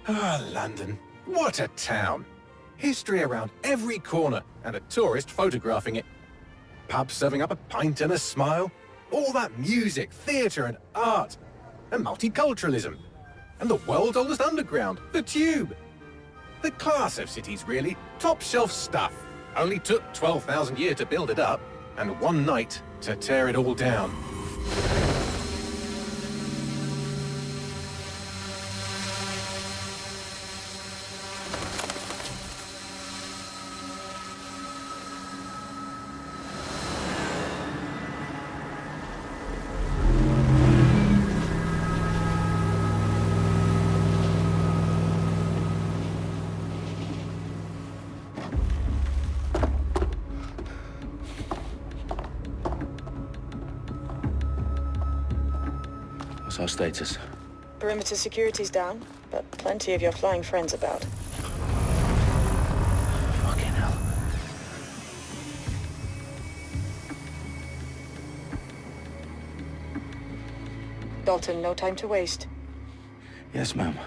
Ah, London. What a town. History around every corner and a tourist photographing it. Pubs serving up a pint and a smile. All that music, theatre and art. And multiculturalism. And the world's oldest underground, the Tube. The class of cities, really. Top shelf stuff. Only took 12,000 years to build it up, and one night to tear it all down. What's our status? Perimeter security's down, but plenty of your flying friends about. Fucking hell. Dalton, no time to waste. Yes, ma'am.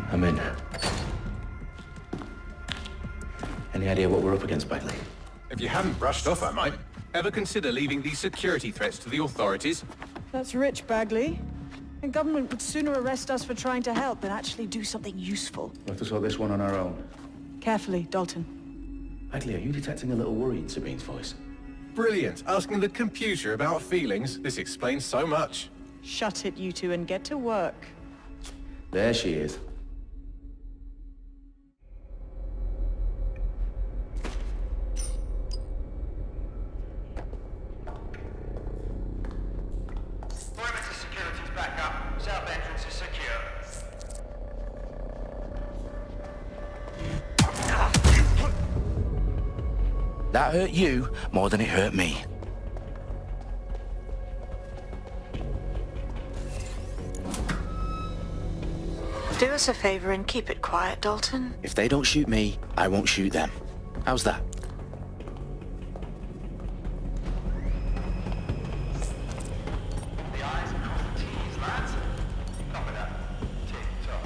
I'm in. Any idea what we're up against, Bagley? If you haven't brushed off, I might. Ever consider leaving these security threats to the authorities? That's rich, Bagley. The government would sooner arrest us for trying to help than actually do something useful. We'll have to sort this one on our own. Carefully, Dalton. Bagley, are you detecting a little worry in Sabine's voice? Brilliant. Asking the computer about feelings. This explains so much. Shut it, you two, and get to work. There she is. Perimeter security's back up. South entrance is secure. That hurt you more than it hurt me. Do us a favor and keep it quiet, Dalton. If they don't shoot me, I won't shoot them. How's that? The eyes across the T's, lads. Copy that. Tick-tock.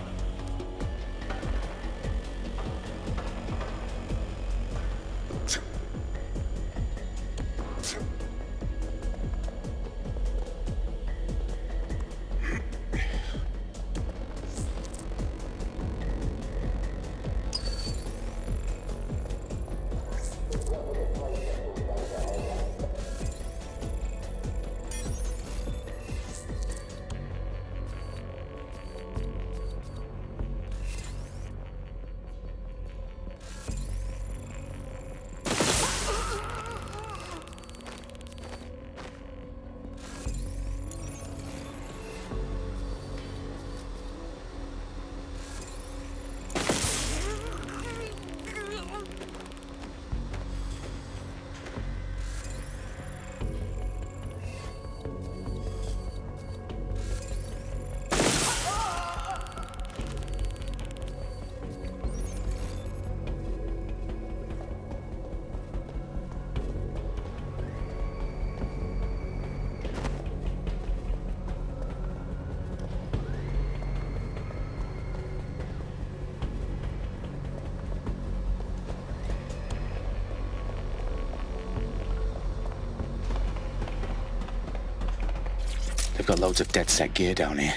They've got loads of DedSec gear down here.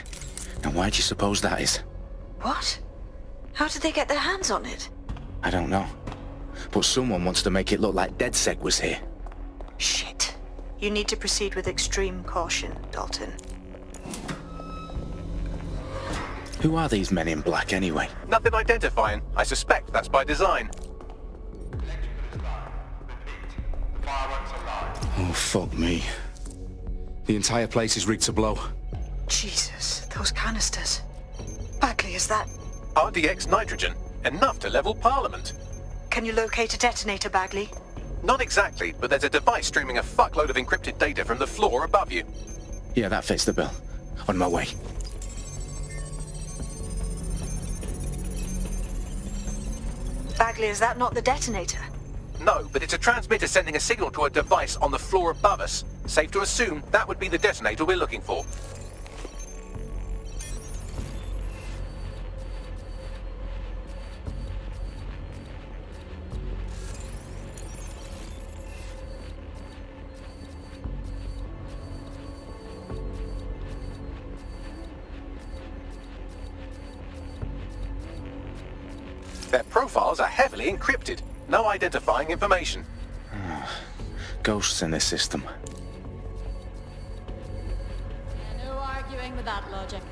Now why do you suppose that is? What? How did they get their hands on it? I don't know. But someone wants to make it look like DedSec was here. Shit. You need to proceed with extreme caution, Dalton. Who are these men in black anyway? Nothing identifying. I suspect that's by design. Fireworks are live. Oh, fuck me. The entire place is rigged to blow. Jesus, those canisters. Bagley, is that... RTX nitrogen. Enough to level Parliament. Can you locate a detonator, Bagley? Not exactly, but there's a device streaming a fuckload of encrypted data from the floor above you. Yeah, that fits the bill. On my way. Bagley, is that not the detonator? No, but it's a transmitter sending a signal to a device on the floor above us. Safe to assume that would be the detonator we're looking for. Their profiles are heavily encrypted. No identifying information. Ghosts in the system. No arguing with that logic.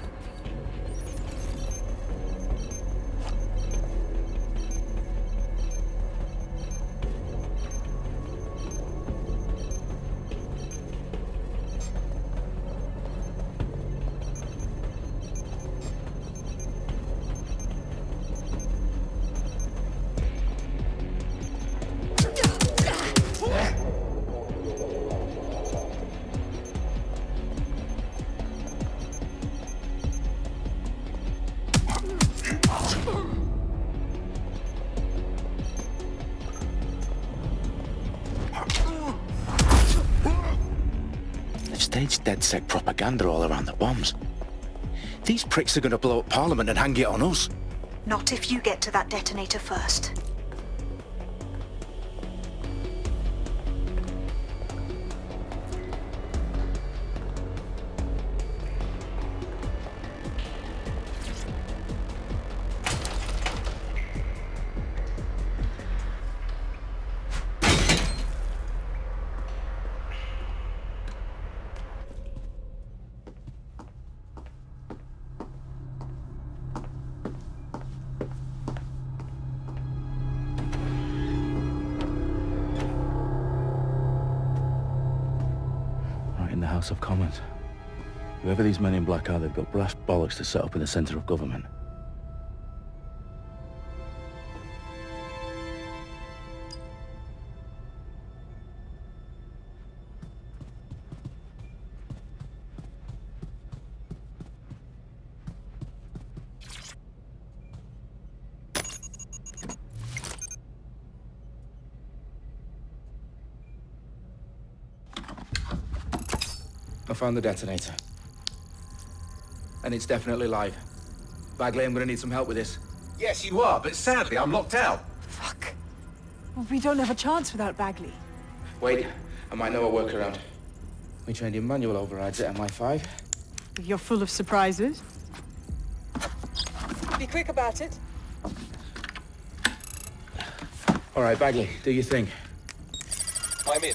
They've staged DedSec propaganda all around the bombs. These pricks are going to blow up Parliament and hang it on us. Not if you get to that detonator first. In the House of Commons. Whoever these men in black are, they've got brass bollocks to set up in the centre of government. I found the detonator. And it's definitely live. Bagley, I'm gonna need some help with this. Yes, you are, but sadly I'm locked out. Fuck. Well, we don't have a chance without Bagley. Wait, I might know a workaround. We trained in manual overrides at MI5. You're full of surprises. Be quick about it. All right, Bagley, do your thing. I'm in.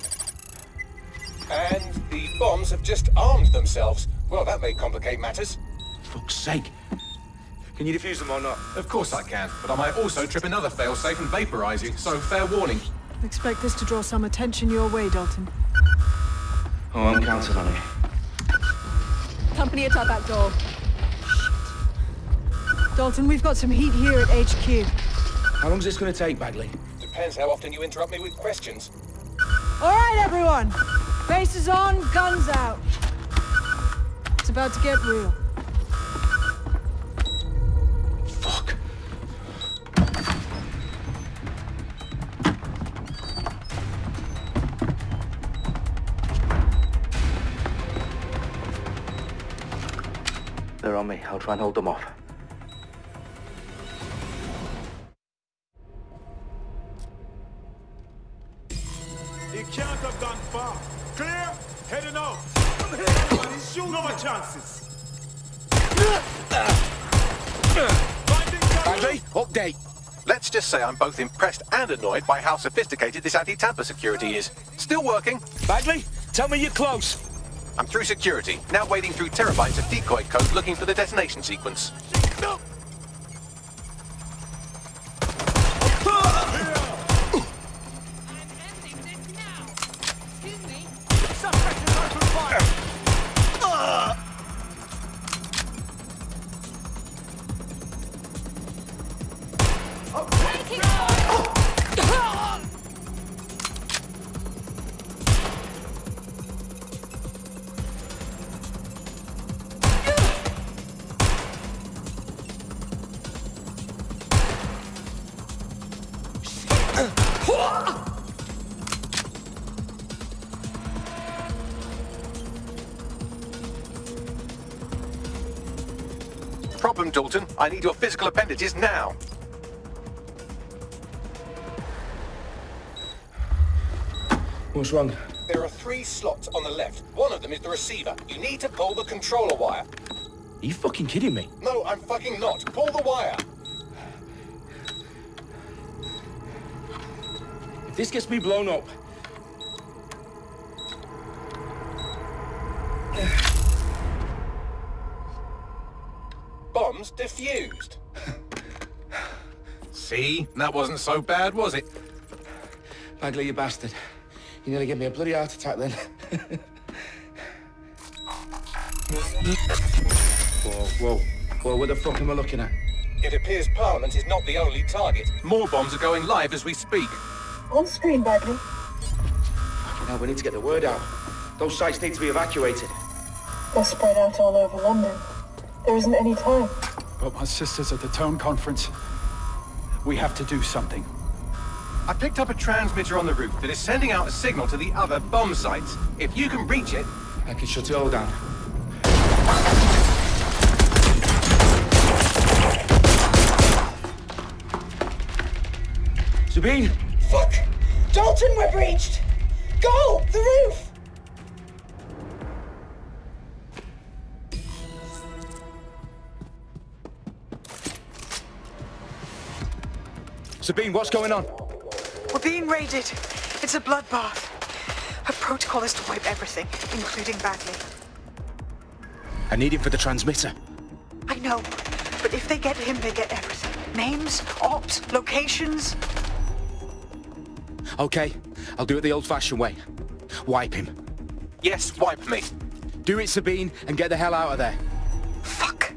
And the bombs have just armed themselves. Well, that may complicate matters. Fuck's sake. Can you defuse them or not? Of course I can, but I might also trip another failsafe and vaporize you, so fair warning. Expect this to draw some attention your way, Dalton. Oh, I'm counting on it. Company at our back door. Dalton, we've got some heat here at HQ. How long's this gonna take, Bagley? Depends how often you interrupt me with questions. All right, everyone. Faces on, guns out. It's about to get real. Fuck. They're on me. I'll try and hold them off. He can't have gone far. Clear? Heading out. No more chances. Bagley, update. Let's just say I'm both impressed and annoyed by how sophisticated this anti-tamper security is. Still working. Bagley, tell me you're close. I'm through security, now wading through terabytes of decoy code looking for the detonation sequence. No. them, Dalton. I need your physical appendages now. What's wrong? There are 3 slots on the left. One of them is the receiver. You need to pull the controller wire. Are you fucking kidding me? No, I'm fucking not. Pull the wire. If this gets me blown up... Bombs defused. See? That wasn't so bad, was it? Bagley, you bastard. You nearly gave me a bloody heart attack then. Whoa, what the fuck am I looking at? It appears Parliament is not the only target. More bombs are going live as we speak. On screen, Bagley. Now we need to get the word out. Those sites need to be evacuated. They're spread out all over London. There isn't any time. But my sister's at the town conference. We have to do something. I picked up a transmitter on the roof that is sending out a signal to the other bomb sites. If you can reach it... I can shut it all down. Sabine! Fuck! Dalton, we're breached! Go! The roof! Sabine, what's going on? We're being raided. It's a bloodbath. Her protocol is to wipe everything, including Bagley. I need him for the transmitter. I know, but if they get him, they get everything. Names, ops, locations. Okay, I'll do it the old-fashioned way. Wipe him. Yes, wipe me. Do it, Sabine, and get the hell out of there. Fuck.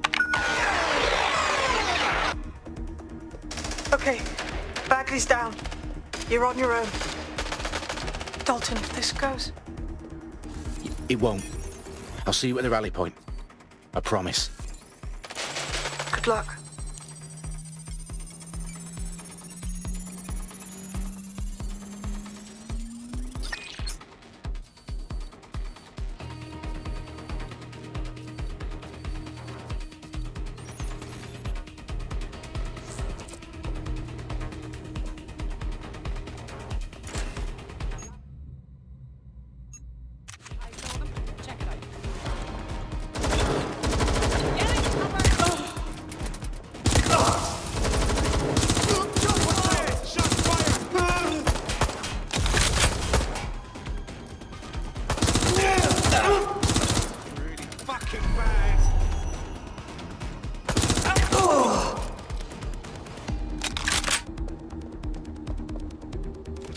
Okay, Bagley's down. You're on your own. Dalton, if this goes... It won't. I'll see you at the rally point. I promise. Good luck. Check it out.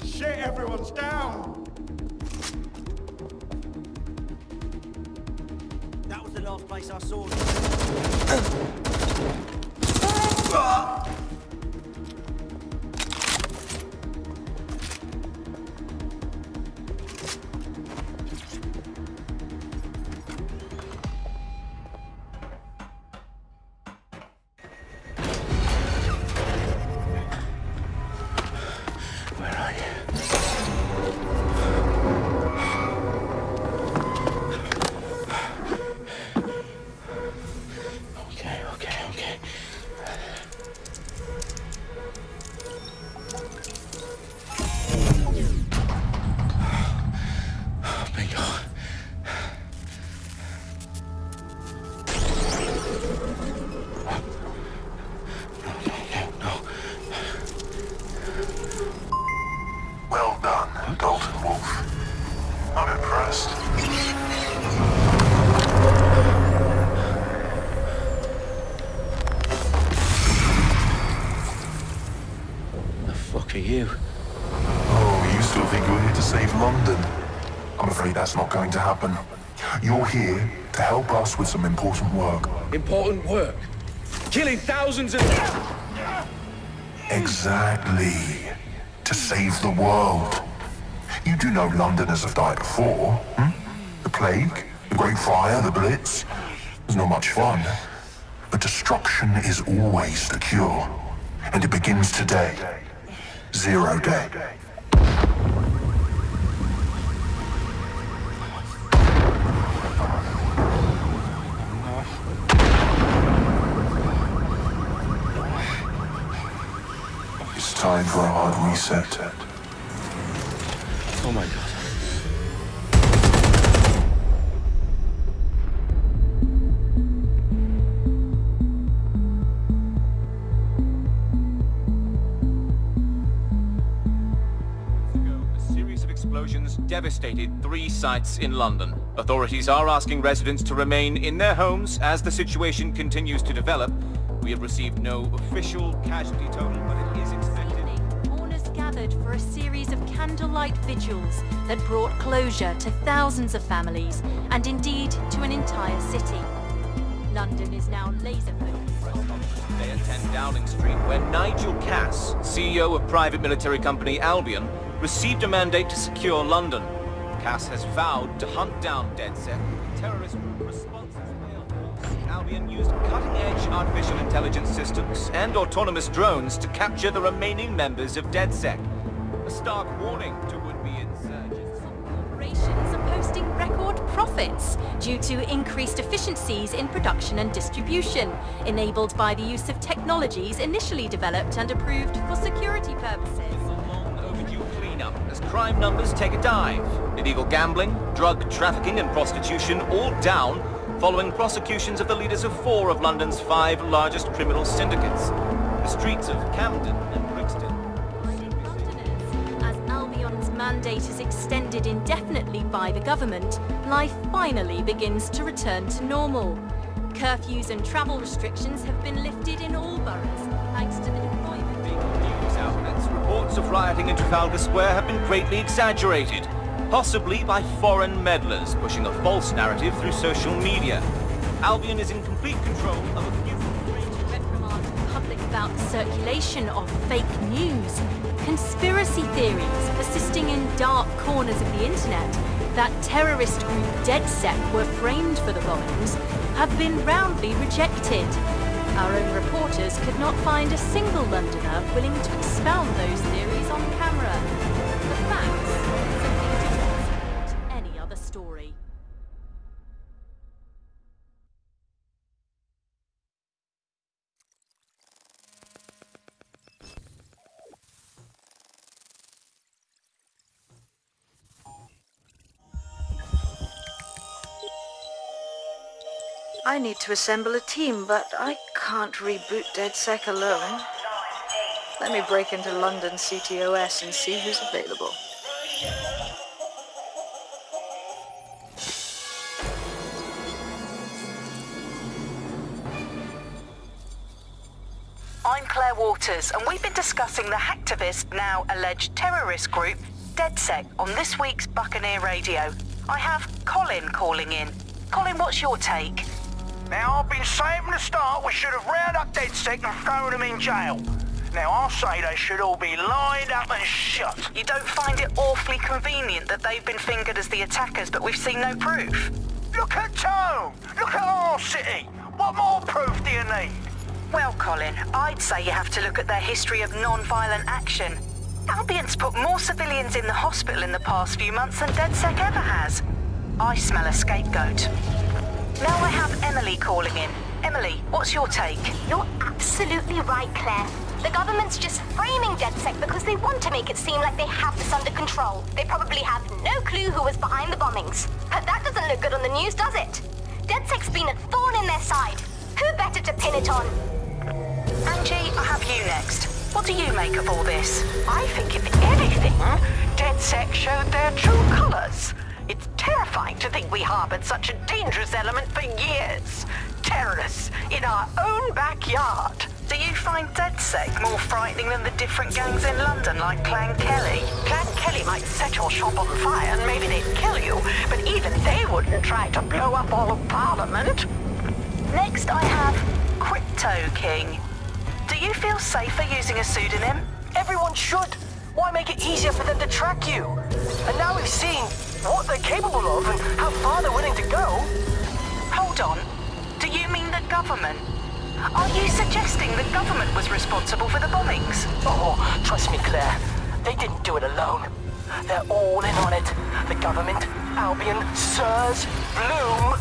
Shit, everyone's down! That was the last place I saw Where are you? Okay. Bingo. No. Well done, Dalton Wolf. I'm impressed. The fuck are you? Oh, you still think you're here to save London? I'm afraid that's not going to happen. You're here to help us with some important work. Important work. Killing thousands of... Exactly. To save the world. You do know Londoners have died before, hmm? The Plague, the Great Fire, the Blitz. It's not much fun. But destruction is always the cure. And it begins today. 0 day. time for a hard reset. Oh my god. A series of explosions devastated 3 sites in London. Authorities are asking residents to remain in their homes as the situation continues to develop. We have received no official casualty total, but it is expected. Mourners gathered for a series of candlelight vigils that brought closure to thousands of families and indeed to an entire city. London is now laser-focused on Today at 10 Downing Street, where Nigel Cass, CEO of private military company Albion, received a mandate to secure London. Cass has vowed to hunt down DedSec. Terrorist responses failed. Albion used cutting-edge artificial intelligence systems and autonomous drones to capture the remaining members of DedSec. A stark warning to would-be insurgents. Corporations are posting record profits due to increased efficiencies in production and distribution, enabled by the use of technologies initially developed and approved for security purposes. As crime numbers take a dive. Illegal gambling, drug trafficking and prostitution all down following prosecutions of the leaders of 4 of London's 5 largest criminal syndicates. The streets of Camden and Brixton. As Albion's mandate is extended indefinitely by the government, life finally begins to return to normal. Curfews and travel restrictions have been lifted in all boroughs, thanks to the deployment. Reports of rioting in Trafalgar Square have been greatly exaggerated, possibly by foreign meddlers pushing a false narrative through social media. Albion is in complete control of a few... reprimand the public about the circulation of fake news. Conspiracy theories persisting in dark corners of the internet that terrorist group DedSec were framed for the bombings have been roundly rejected. Our own reporters could not find a single Londoner willing to expound those theories on camera. The facts simply do not support any other story. I need to assemble a team, but I can't reboot DedSec alone. Let me break into London CTOS and see who's available. I'm Claire Waters, and we've been discussing the hacktivist, now alleged terrorist group, DedSec, on this week's Buccaneer Radio. I have Colin calling in. Colin, what's your take? Now, I've been saying from the start we should have rounded up DedSec and thrown them in jail. Now, I'll say they should all be lined up and shot. You don't find it awfully convenient that they've been fingered as the attackers, but we've seen no proof? Look at Tone! Look at our city! What more proof do you need? Well, Colin, I'd say you have to look at their history of non-violent action. Albion's put more civilians in the hospital in the past few months than DedSec ever has. I smell a scapegoat. Now I have Emily calling in. Emily, what's your take? You're absolutely right, Claire. The government's just framing DedSec because they want to make it seem like they have this under control. They probably have no clue who was behind the bombings. But that doesn't look good on the news, does it? DedSec's been a thorn in their side. Who better to pin it on? Angie, I have you next. What do you make of all this? I think if anything, DedSec showed their true colors. It's terrifying to think we harbored such a dangerous element for years. Terrorists in our own backyard. Do you find DedSec more frightening than the different gangs in London, like Clan Kelly? Clan Kelly might set your shop on fire and maybe they'd kill you, but even they wouldn't try to blow up all of Parliament. Next I have Crypto King. Do you feel safer using a pseudonym? Everyone should. Why make it easier for them to track you? And now we've seen what they're capable of and how far they're willing to go. Hold on. Do you mean the government? Are you suggesting the government was responsible for the bombings? Oh, trust me, Claire. They didn't do it alone. They're all in on it. The government, Albion, Sirs, Bloom.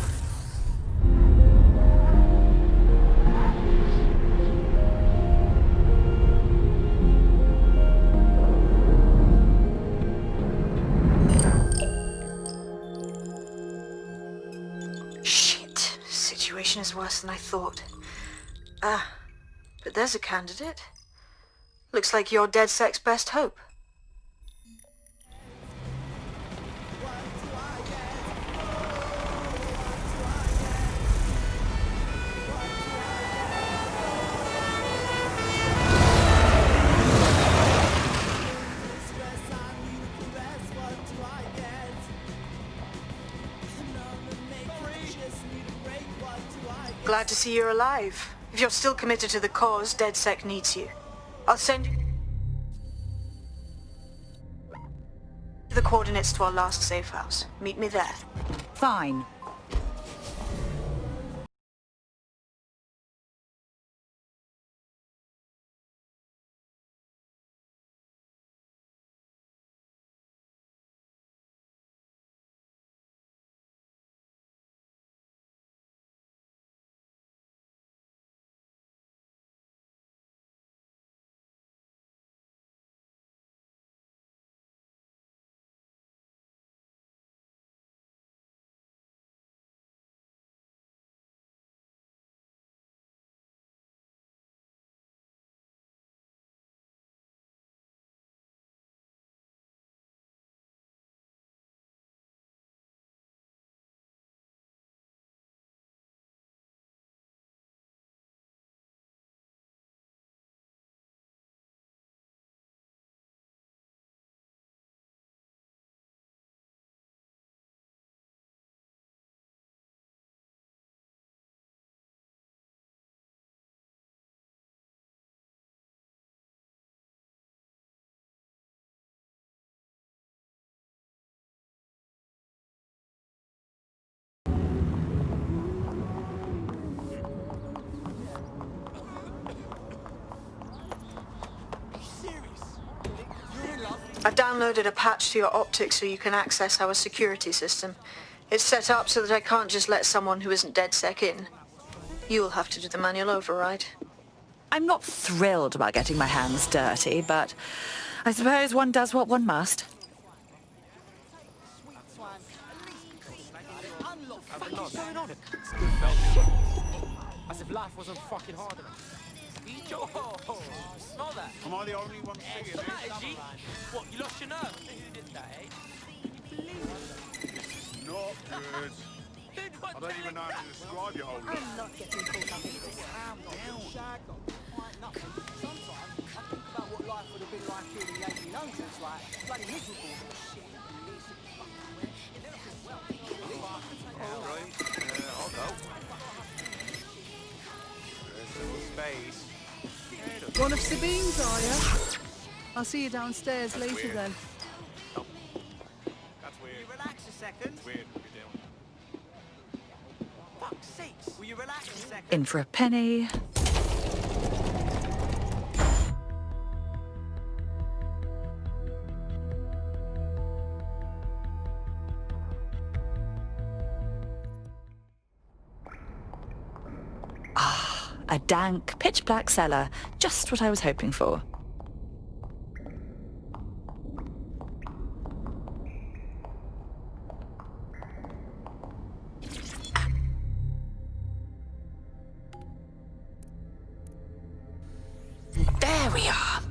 situation is worse than I thought. But there's a candidate. Looks like you're DedSec's best hope. Glad to see you're alive. If you're still committed to the cause, DedSec needs you. I'll send you the coordinates to our last safe house. Meet me there. Fine. I've downloaded a patch to your optics so you can access our security system. It's set up so that I can't just let someone who isn't DedSec in. You'll have to do the manual override. I'm not thrilled about getting my hands dirty, but I suppose one does what one must. As if life wasn't fucking hard enough. Yo, smell that? Am I the only one seeing it? What, you lost your nerve? Who did that, eh? Not good. I don't even know how to describe your whole look. I'm not getting caught up in this. I'm not getting shagged on quite nothing. Sometimes I think about what life would have been like here in the 1800s, like bloody miserable shit. All right, I'll go. There's some space. One of Sabine's, are you? I'll see you downstairs That's later weird. then. That's weird. Will you relax a second? It's weird what you're doing. Fuck's sakes. Will you relax a second? In for a penny. A dank, pitch-black cellar. Just what I was hoping for. There we are.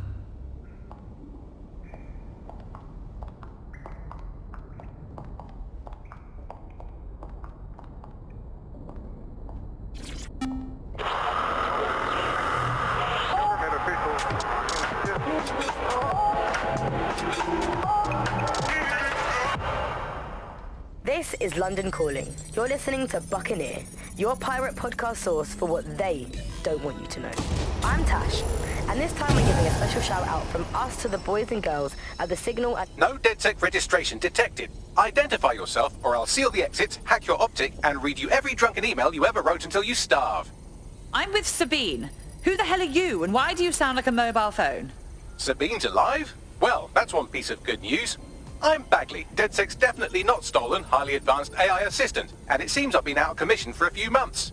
This is London Calling. You're listening to Buccaneer, your pirate podcast source for what they don't want you to know. I'm Tash, and this time we're giving a special shout out from us to the boys and girls at the Signal at... No DedSec registration detected. Identify yourself or I'll seal the exits, hack your optic, and read you every drunken email you ever wrote until you starve. I'm with Sabine. Who the hell are you, and why do you sound like a mobile phone? Sabine's alive? Well, that's one piece of good news. I'm Bagley, DedSec's definitely not stolen, highly advanced AI assistant, and it seems I've been out of commission for a few months.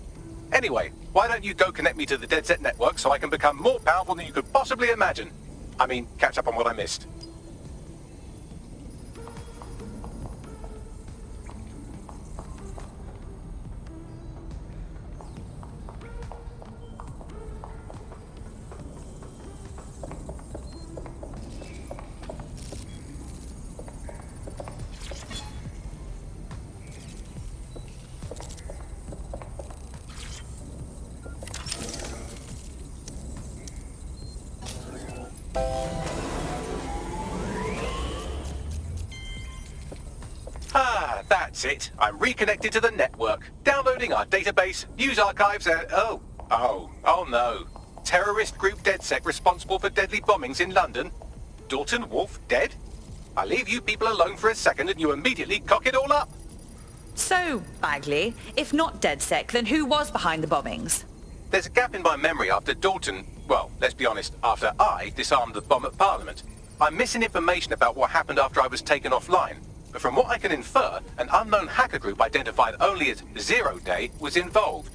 Anyway, why don't you go connect me to the DedSec network so I can become more powerful than you could possibly imagine? I mean, catch up on what I missed. That's it. I'm reconnected to the network, downloading our database, news archives, and... Oh no. Terrorist group DedSec responsible for deadly bombings in London? Dalton Wolf dead? I leave you people alone for a second and you immediately cock it all up. So, Bagley, if not DedSec, then who was behind the bombings? There's a gap in my memory after Dalton... Well, let's be honest, after I disarmed the bomb at Parliament. I'm missing information about what happened after I was taken offline. But from what I can infer, an unknown hacker group identified only as Zero Day was involved.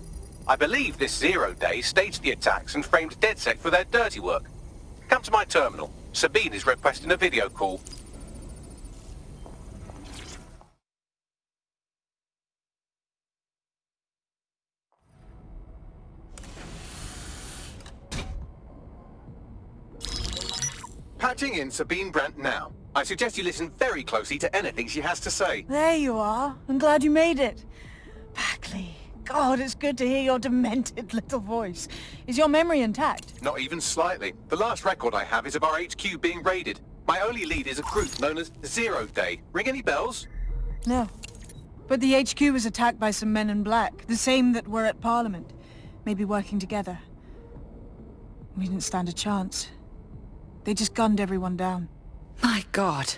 I believe this Zero Day staged the attacks and framed DedSec for their dirty work. Come to my terminal. Sabine is requesting a video call. Patching in Sabine Brandt now. I suggest you listen very closely to anything she has to say. There you are. I'm glad you made it. Bagley. God, it's good to hear your demented little voice. Is your memory intact? Not even slightly. The last record I have is of our HQ being raided. My only lead is a group known as Zero Day. Ring any bells? No. But the HQ was attacked by some men in black, the same that were at Parliament. Maybe working together. We didn't stand a chance. They just gunned everyone down. My God.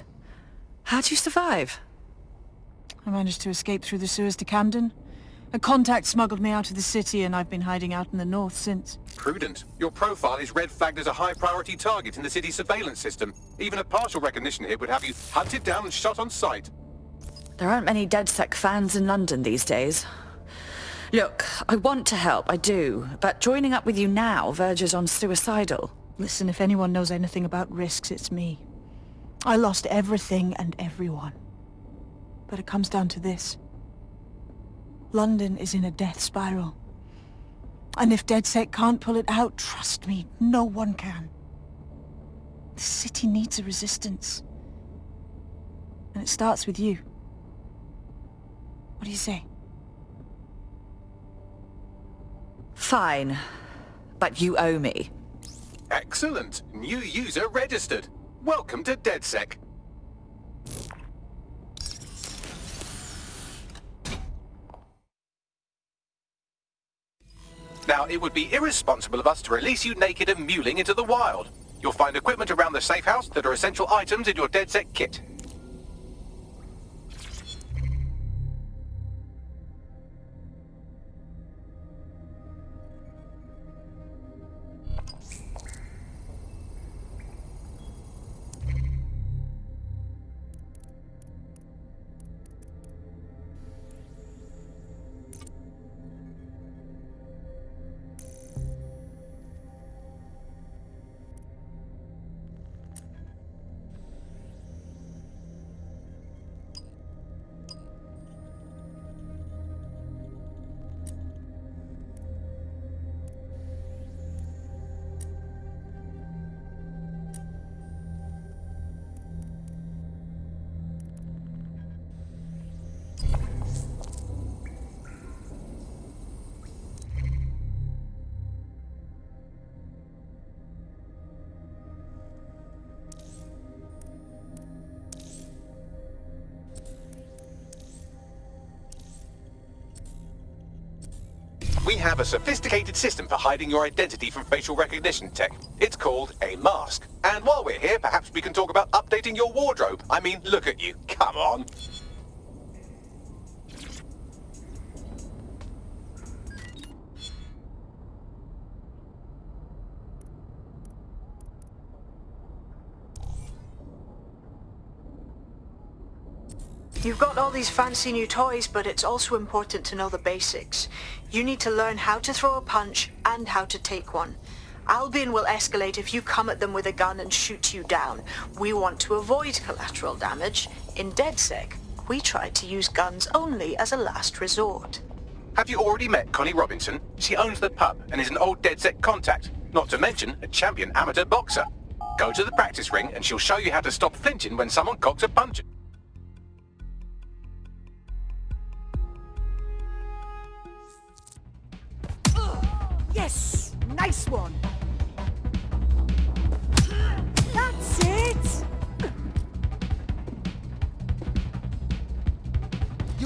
How'd you survive? I managed to escape through the sewers to Camden. A contact smuggled me out of the city and I've been hiding out in the north since. Prudent. Your profile is red flagged as a high-priority target in the city's surveillance system. Even a partial recognition hit would have you hunted down and shot on sight. There aren't many DedSec fans in London these days. Look, I want to help, I do, but joining up with you now verges on suicidal. Listen, if anyone knows anything about risks, it's me. I lost everything and everyone. But it comes down to this. London is in a death spiral. And if DedSec can't pull it out, trust me, no one can. The city needs a resistance. And it starts with you. What do you say? Fine. But you owe me. Excellent. New user registered. Welcome to DedSec. Now, it would be irresponsible of us to release you naked and mewling into the wild. You'll find equipment around the safe house that are essential items in your DedSec kit. We have a sophisticated system for hiding your identity from facial recognition tech. It's called a mask. And while we're here, perhaps we can talk about updating your wardrobe. I mean, look at you. Come on. You've got all these fancy new toys, but it's also important to know the basics. You need to learn how to throw a punch and how to take one. Albion will escalate if you come at them with a gun and shoot you down. We want to avoid collateral damage. In DedSec, we try to use guns only as a last resort. Have you already met Connie Robinson? She owns the pub and is an old DedSec contact, not to mention a champion amateur boxer. Go to the practice ring and she'll show you how to stop flinching when someone cocks a punch. Yes! Nice one! That's it!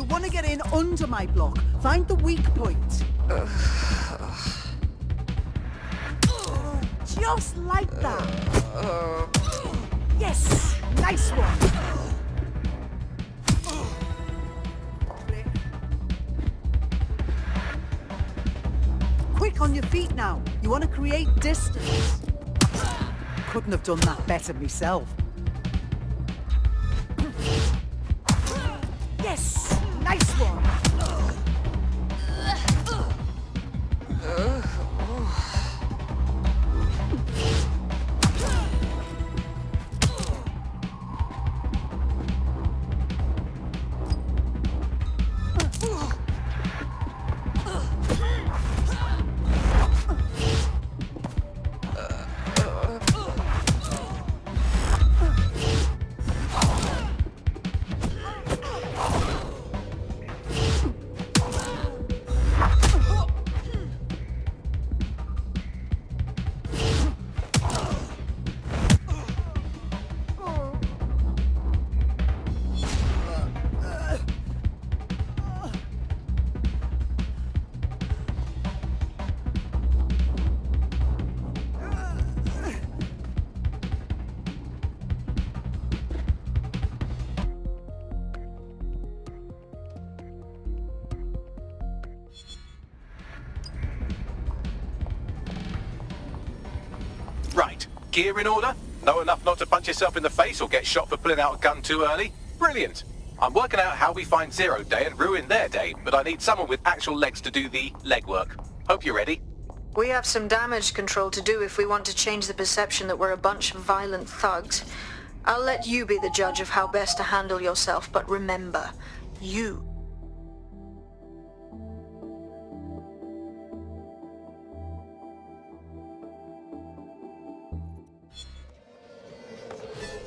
You'll want to get in under my block. Find the weak point. Just like that. Yes! Nice one! Quick on your feet now. You want to create distance. Couldn't have done that better myself. Yes! Nice one! Right, gear in order? Know enough not to punch yourself in the face or get shot for pulling out a gun too early? Brilliant. I'm working out how we find Zero Day and ruin their day, but I need someone with actual legs to do the legwork. Hope you're ready. We have some damage control to do if we want to change the perception that we're a bunch of violent thugs. I'll let you be the judge of how best to handle yourself, but remember, you.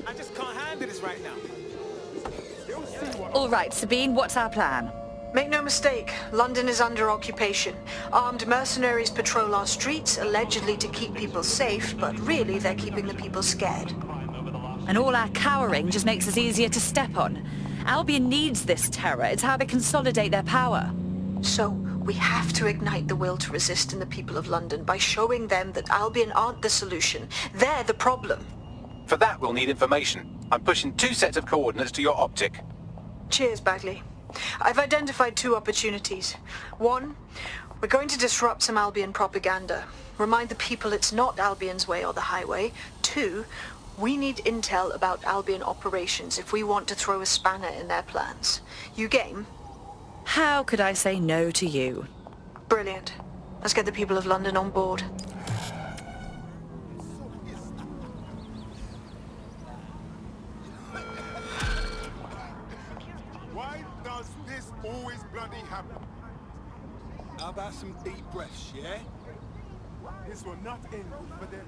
I just can't handle this right now. All right, Sabine, what's our plan? Make no mistake, London is under occupation. Armed mercenaries patrol our streets, allegedly to keep people safe, but really they're keeping the people scared. And all our cowering just makes us easier to step on. Albion needs this terror. It's how they consolidate their power. So, we have to ignite the will to resist in the people of London by showing them that Albion aren't the solution. They're the problem. For that, we'll need information. I'm pushing 2 sets of coordinates to your optic. Cheers, Bagley. I've identified 2 opportunities. 1, we're going to disrupt some Albion propaganda. Remind the people it's not Albion's way or the highway. 2, we need intel about Albion operations if we want to throw a spanner in their plans. You game? How could I say no to you? Brilliant. Let's get the people of London on board. Why does this always bloody happen? How about some deep breaths, yeah? This will not end for them.